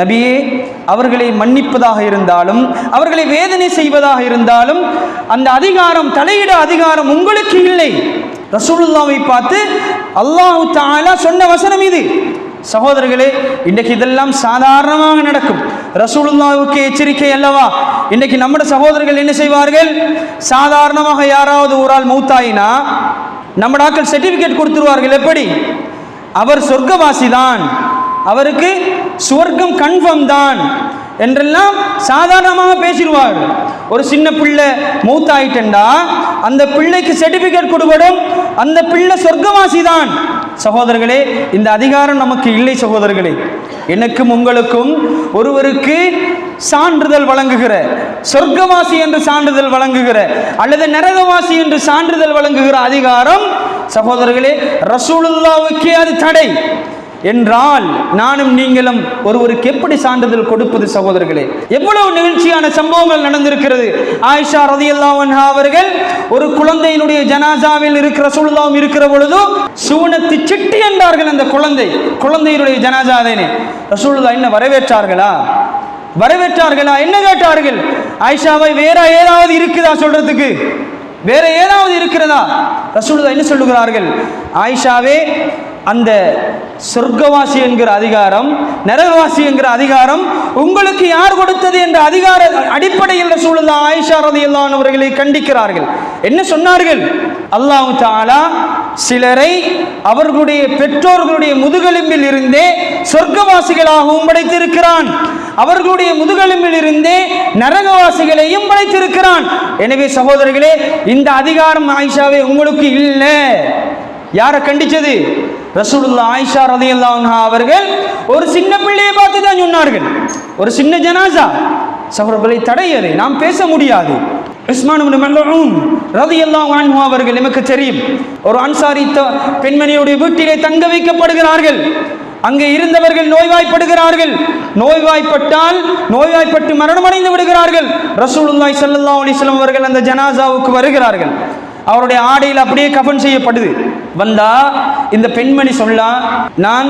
நபியே, அவர்களை மன்னிப்பதாக இருந்தாலும் அவர்களை வேதனை செய்வதாக இருந்தாலும் அந்த அதிகாரம், தலையிட அதிகாரம் உங்களுக்கு இல்லை. ரசூலுல்லாவை பார்த்து அல்லாஹ் தஆலா சொன்ன வசனம் இது. சகோதரர்களே, இன்றைக்கு இதெல்லாம் சாதாரணமாக நடக்கும். ரசூலுல்லாவுக்கு எச்சரிக்கை அல்லவா? இன்றைக்கு நம்முடைய சகோதரர்கள் என்ன செய்வார்கள்? சாதாரணமாக யாராவது ஒரு ஆள் மௌத்தாயினா நம்ம ஆட்கள் சர்டிபிகேட் கொடுத்துருவார்கள். எப்படி? அவர் சொர்க்கவாசி தான், அவருக்கு சுவர்க்கம் கன்ஃபார்ம் தான் என்றெல்லாம் சாதாரணமாக பேசிடுவார்கள். ஒரு சின்ன பிள்ளை மௌத்தாயிட்டா அந்த பிள்ளைக்கு சர்டிபிகேட் கொடுப்படும், அந்த பிள்ளை சொர்க்கவாசி தான். சகோதரர்களே, இந்த அதிகாரம் நமக்கு இல்லை. சகோதரர்களே, எனக்கும் உங்களுக்கும் ஒருவருக்கு சான்றிதழ் வழங்குகிற, சொர்க்கவாசி என்று சான்றிதழ் வழங்குகிற அல்லது நரகவாசி என்று சான்றிதழ் வழங்குகிற அதிகாரம் சகோதரர்களே ரசூலுல்லாவுக்கே அது தடை என்றால் நானும் நீங்களும் ஒருவருக்கு எப்படி சான்றிதழ் கொடுப்பது? சகோதரர்களே, எவ்வளவு நிகழ்ச்சியான சம்பவங்கள் நடந்திருக்கிறது. ஆயிஷா ரலியல்லாஹு அன்ஹா அவர்கள் ஒரு குழந்தையினுடைய ஜனாசாவில் இருக்கிற ரசூலுல்லாஹ் இருக்கிற பொழுது சூனத்து சிட்டி என்றார்கள். அந்த குழந்தையினுடைய ஜனாசாதேனே ரசூலுல்லாஹ் என்ன வரவேற்றார்களா? என்ன கேட்டார்கள்? ஆயிஷாவை வேற ஏதாவது இருக்குதா சொல்றதுக்கு? வேற ஏதாவது இருக்கிறதா? ரசூலுல்லாஹ் என்ன சொல்லுகிறார்கள்? ஆயிஷாவே, அந்த சொர்க்கவாசி என்கிற அதிகாரம், நரகவாசி என்கிற அதிகாரம் உங்களுக்கு யார் கொடுத்தது என்ற அதிகார அடிப்படையில் ரசூலுல்லாஹ் ஆயிஷா ரலியல்லாஹு அன்ஹா அவர்களை கண்டிக்கிறார்கள். என்ன சொன்னார்கள்? அல்லாஹ் தஆலா சிலரை அவர்களுடைய பெற்றோர்களுடைய முதுகெலும்பில் இருந்தே சொர்க்கவாசிகளாகவும் படைத்திருக்கிறான், அவர்களுடைய முதுகெலும்பில் இருந்தே நரகவாசிகளையும் படைத்திருக்கிறான். எனவே சகோதரர்களே, இந்த அதிகாரம் ஆயிஷாவே உங்களுக்கு இல்லை. யாரை கண்டிச்சது? ரசூலுல்லாஹ் ஆயிஷா ரலியல்லாஹு அன்ஹா அவர்கள் ஒரு சின்ன பிள்ளையை பார்த்து தான் சொன்னார்கள். ஒரு சின்ன ஜனாசா. சகோதரர்களை தடையது, நாம் பேச முடியாது. உஸ்மான் இப்னு மல்ஊன் ரலியல்லாஹு அன்ஹு அவர்கள் நமக்கு தெரியும், ஒரு அன்சாரி பெண்மணியுடைய வீட்டிலே தங்க வைக்கப்படுகிறார்கள். அங்கே இருந்தவர்கள் நோய்வாய்ப்படுகிறார்கள். நோய்வாய்ப்பட்டு மரணமடைந்து விடுகிறார்கள். ரசூலுல்லாஹி ஸல்லல்லாஹு அலைஹி வஸல்லம் அவர்கள் அந்த ஜனாசாவுக்கு வருகிறார்கள். அவருடைய ஆடையில் அப்படியே கஃன் செய்யப்படுது. வந்தா இந்த பெண்மணி சொல்லா, நான்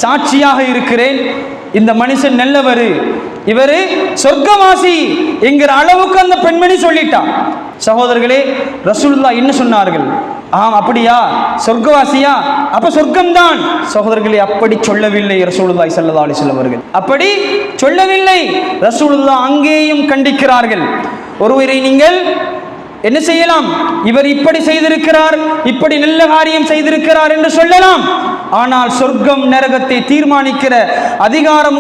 சாட்சியாக இருக்கிறேன், இந்த மனுஷன் நல்லவர், இவர் சொர்க்கவாசி என்கிற அளவுக்கு அந்த பெண்மணி சொல்லிட்டா. சகோதரர்களே, ரசூலுல்லாஹ் என்ன சொன்னார்கள்? அப்படியா, சொர்க்கவாசியா, அப்ப சொர்க்கம்தான். சகோதரர்களே, அப்படி சொல்லவில்லை ரசூலுல்லாஹி ஸல்லல்லாஹு அலைஹி வஸல்லம் அவர்கள், அப்படி சொல்லவில்லை. ரசூலுல்லாஹ் அங்கேயும் கண்டிக்கிறார்கள். ஒருவரை நீங்கள் என்ன செய்யலாம்? இவர் இப்படி செய்திருக்கிறார், இப்படி நல்ல காரியம் செய்திருக்கிறார் என்று சொல்லலாம். ஆனால் சொர்க்கம் நரகத்தை தீர்மானிக்கிற அதிகாரம்